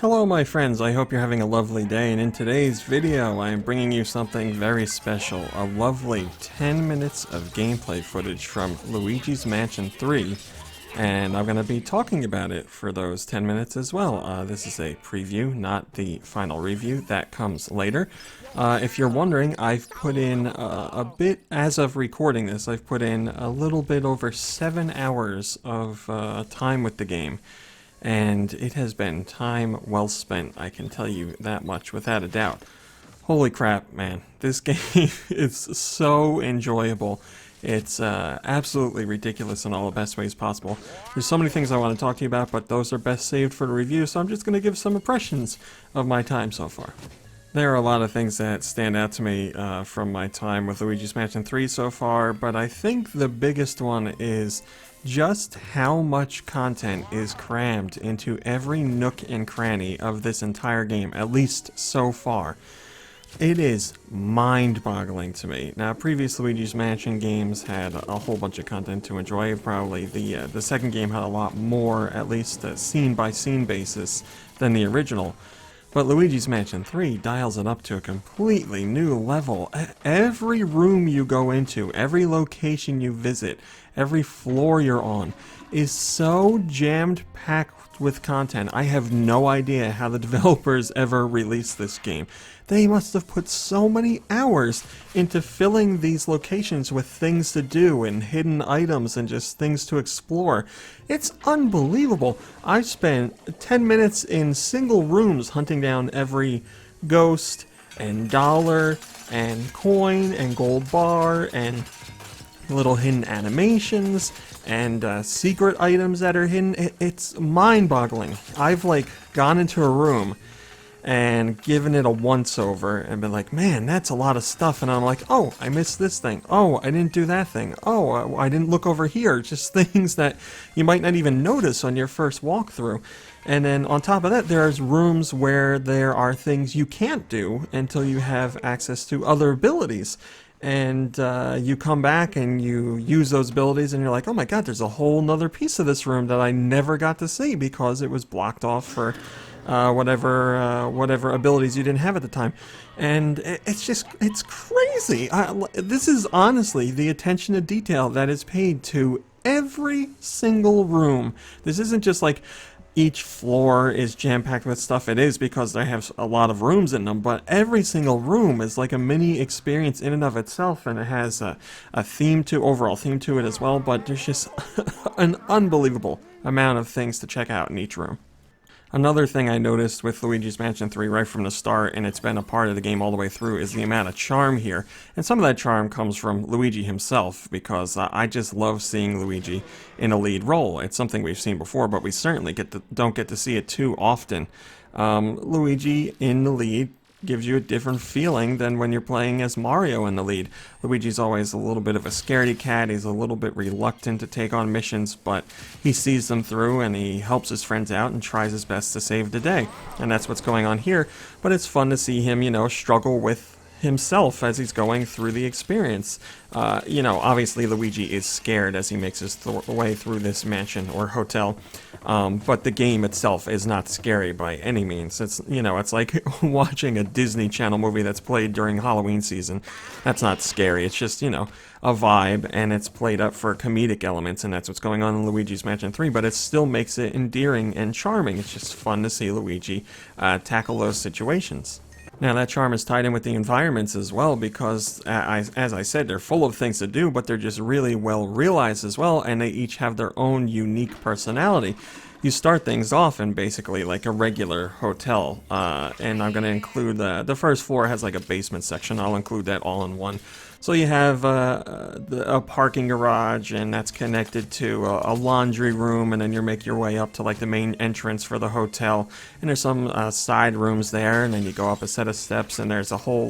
Hello my friends, I hope you're having a lovely day, and in today's video I am bringing you something very special, a lovely 10 minutes of gameplay footage from Luigi's Mansion 3, and I'm going to be talking about it for those 10 minutes as well. This is a preview, not the final review, that comes later. If you're wondering, I've put in a bit, as of recording this, I've put in a little bit over 7 hours of time with the game. And it has been time well spent, I can tell you that much without a doubt. Holy crap, man. This game is so enjoyable. It's absolutely ridiculous in all the best ways possible. There's so many things I want to talk to you about, but those are best saved for the review, so I'm just going to give some impressions of my time so far. There are a lot of things that stand out to me from my time with Luigi's Mansion 3 so far, but I think the biggest one is just how much content is crammed into every nook and cranny of this entire game, at least so far. It is mind-boggling to me. Now, previous Luigi's Mansion games had a whole bunch of content to enjoy. Probably the second game had a lot more, at least scene-by-scene basis, than the original. But Luigi's Mansion 3 dials it up to a completely new level. Every room you go into, every location you visit, every floor you're on is so jammed packed with content. I have no idea how the developers ever released this game. They must have put so many hours into filling these locations with things to do and hidden items and just things to explore. It's unbelievable. I spent 10 minutes in single rooms hunting down every ghost and dollar and coin and gold bar and little hidden animations and secret items that are hidden. It's mind-boggling. I've gone into a room and given it a once-over and been like, man, that's a lot of stuff, and I'm like, oh, I missed this thing, oh, I didn't do that thing, oh, I didn't look over here, just things that you might not even notice on your first walkthrough. And then on top of that, there's rooms where there are things you can't do until you have access to other abilities. And you come back and you use those abilities and you're like, oh my god, there's a whole nother piece of this room that I never got to see because it was blocked off for whatever abilities you didn't have at the time. And it's crazy. This is honestly the attention to detail that is paid to every single room. This isn't just like each floor is jam-packed with stuff. It is because they have a lot of rooms in them, but every single room is like a mini experience in and of itself, and it has a overall theme to it as well, but there's just an unbelievable amount of things to check out in each room. Another thing I noticed with Luigi's Mansion 3 right from the start, and it's been a part of the game all the way through, is the amount of charm here. And some of that charm comes from Luigi himself, because I just love seeing Luigi in a lead role. It's something we've seen before, but we certainly don't get to see it too often. Luigi in the lead gives you a different feeling than when you're playing as Mario in the lead. Luigi's always a little bit of a scaredy cat. He's a little bit reluctant to take on missions, but he sees them through and he helps his friends out and tries his best to save the day. And that's what's going on here. But it's fun to see him, struggle with himself as he's going through the experience. Obviously Luigi is scared as he makes his way through this mansion or hotel, but the game itself is not scary by any means. It's like watching a Disney Channel movie that's played during Halloween season. That's not scary. It's just, a vibe, and it's played up for comedic elements, and that's what's going on in Luigi's Mansion 3, but it still makes it endearing and charming. It's just fun to see Luigi tackle those situations. Now, that charm is tied in with the environments as well, because, as I said, they're full of things to do, but they're just really well realized as well, and they each have their own unique personality. You start things off in basically like a regular hotel, and I'm going to include the first floor has like a basement section. I'll include that all in one. So you have a parking garage, and that's connected to a laundry room, and then you make your way up to like the main entrance for the hotel, and there's some side rooms there, and then you go up a set of steps, and there's a whole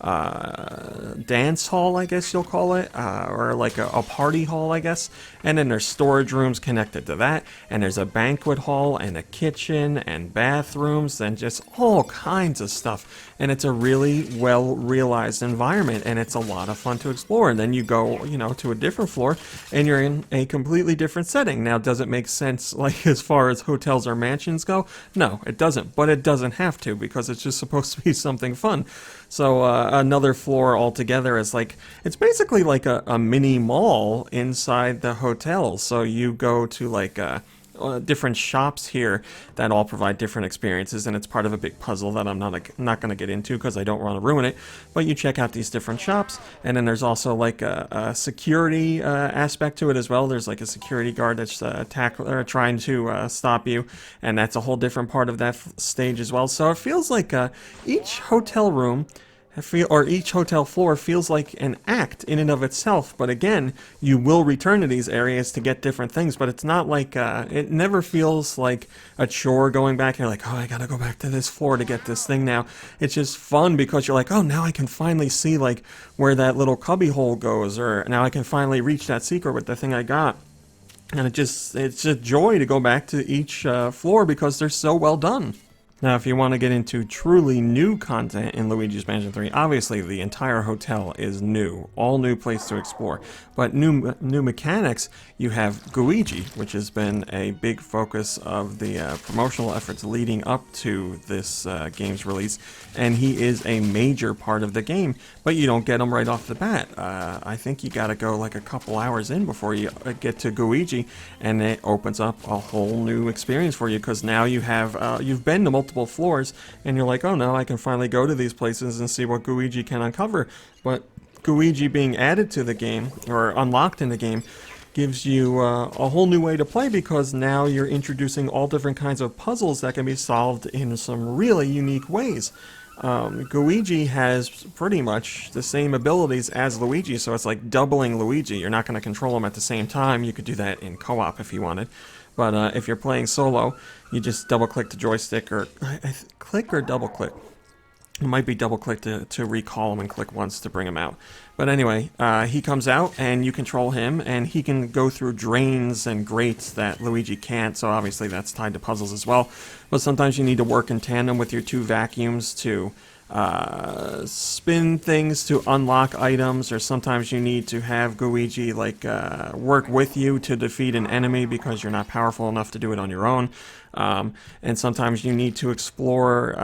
dance hall, I guess you'll call it, or like a party hall, I guess. And then there's storage rooms connected to that, and there's a banquet hall and a kitchen and bathrooms and just all kinds of stuff. And it's a really well realized environment, and it's a lot of fun to explore. And then you go, you know, to a different floor and you're in a completely different setting. Now, does it make sense, like, as far as hotels or mansions go? No, it doesn't, but it doesn't have to, because it's just supposed to be something fun. So another floor altogether is like, it's basically like a mini mall inside the hotel. So you go to like different shops here that all provide different experiences, and it's part of a big puzzle that I'm not going to get into because I don't want to ruin it. But you check out these different shops, and then there's also like a security aspect to it as well. There's like a security guard that's trying to stop you, and that's a whole different part of that stage as well. So it feels like each hotel room or each hotel floor feels like an act in and of itself. But again, you will return to these areas to get different things, but it's not like, it never feels like a chore going back. You're like, oh, I gotta go back to this floor to get this thing now. It's just fun because you're like, oh, now I can finally see like where that little cubby hole goes, or now I can finally reach that secret with the thing I got. And it's a joy to go back to each floor because they're so well done. Now, if you want to get into truly new content in Luigi's Mansion 3, obviously the entire hotel is new, all new place to explore. But new mechanics, you have Gooigi, which has been a big focus of the promotional efforts leading up to this game's release, and he is a major part of the game, but you don't get him right off the bat. I think you gotta go like a couple hours in before you get to Gooigi, and it opens up a whole new experience for you, because now you have, you've been to multiple floors, and you're like, oh no, I can finally go to these places and see what Gooigi can uncover. But Gooigi being added to the game, or unlocked in the game, gives you a whole new way to play, because now you're introducing all different kinds of puzzles that can be solved in some really unique ways. Gooigi has pretty much the same abilities as Luigi, so it's like doubling Luigi. You're not going to control them at the same time. You could do that in co-op if you wanted. But if you're playing solo, you just double-click the joystick, or click or double-click. It might be double-click to recall him and click once to bring him out. But anyway, he comes out and you control him, and he can go through drains and grates that Luigi can't, so obviously that's tied to puzzles as well. But sometimes you need to work in tandem with your two vacuums to spin things to unlock items, or sometimes you need to have Gooigi like work with you to defeat an enemy because you're not powerful enough to do it on your own. And sometimes you need to explore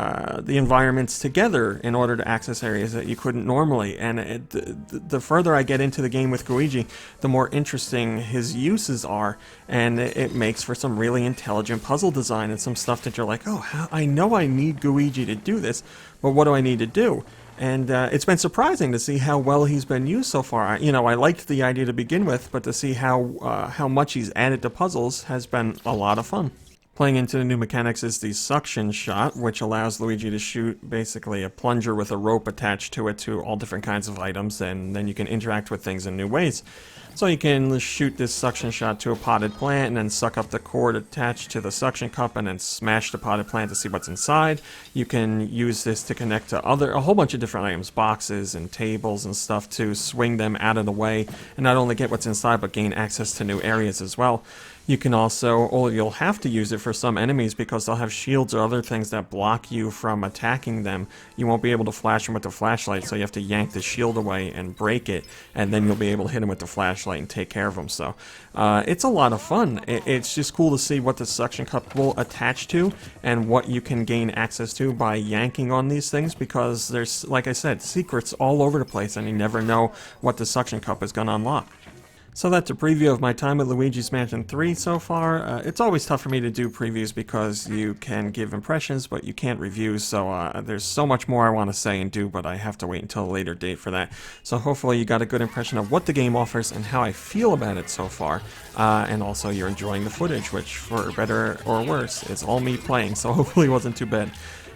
the environments together in order to access areas that you couldn't normally. And the further I get into the game with Gooigi, the more interesting his uses are, and it makes for some really intelligent puzzle design and some stuff that you're like, oh, I know I need Gooigi to do this, but what do I need to do? And it's been surprising to see how well he's been used so far. I liked the idea to begin with, but to see how much he's added to puzzles has been a lot of fun. Playing into the new mechanics is the suction shot, which allows Luigi to shoot basically a plunger with a rope attached to it to all different kinds of items, and then you can interact with things in new ways. So you can shoot this suction shot to a potted plant and then suck up the cord attached to the suction cup and then smash the potted plant to see what's inside. You can use this to connect to a whole bunch of different items, boxes and tables and stuff, to swing them out of the way and not only get what's inside but gain access to new areas as well. You can also, or you'll have to use it for some enemies because they'll have shields or other things that block you from attacking them. You won't be able to flash them with the flashlight, so you have to yank the shield away and break it, and then you'll be able to hit them with the flashlight and take care of them. So it's a lot of fun. It's just cool to see what the suction cup will attach to and what you can gain access to by yanking on these things, because there's, like I said, secrets all over the place, and you never know what the suction cup is going to unlock. So that's a preview of my time at Luigi's Mansion 3 so far. It's always tough for me to do previews because you can give impressions, but you can't review, so there's so much more I want to say and do, but I have to wait until a later date for that. So hopefully you got a good impression of what the game offers and how I feel about it so far, and also you're enjoying the footage, which, for better or worse, is all me playing, so hopefully it wasn't too bad.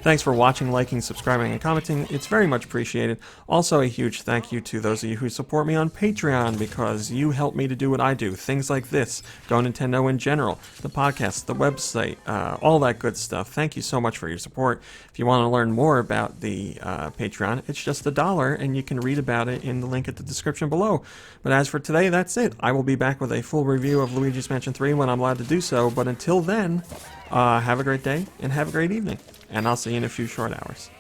Thanks for watching, liking, subscribing, and commenting. It's very much appreciated. Also, a huge thank you to those of you who support me on Patreon, because you help me to do what I do. Things like this, Go Nintendo in general, the podcast, the website, all that good stuff. Thank you so much for your support. If you want to learn more about the Patreon, it's just $1, and you can read about it in the link at the description below. But as for today, that's it. I will be back with a full review of Luigi's Mansion 3 when I'm allowed to do so, but until then, have a great day and have a great evening. And I'll see you in a few short hours.